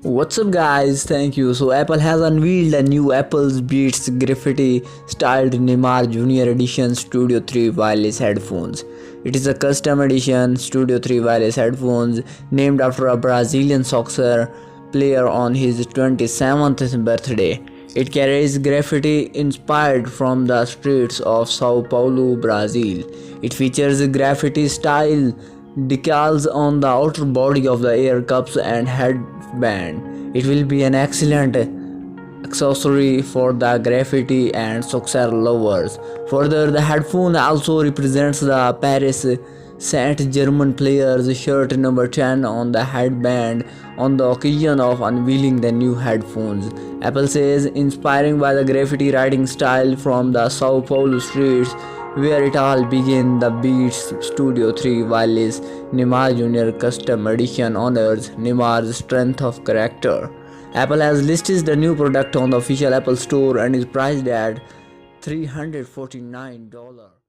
What's up guys, thank you. So Apple has unveiled a new Apple's Beats Graffiti-Styled Neymar Jr edition Studio3 Wireless headphones. It is a custom edition Studio3 Wireless headphones named after a Brazilian soccer player on his 27th birthday. It carries graffiti inspired from the streets of Sao Paulo, Brazil. It features graffiti-style decals on the outer body of the ear cups and headband. It will be an excellent accessory for the graffiti and soccer lovers. Further, the headphone also represents the Paris Saint-Germain player's shirt number 10 on the headband on the occasion of unveiling the new headphones. Apple says, inspiring by the graffiti writing style from the Sao Paulo streets where it all began, the Beats Studio3 Wireless Neymar Jr custom edition honors Neymar's strength of character. Apple has listed the new product on the official Apple Store and is priced at $349.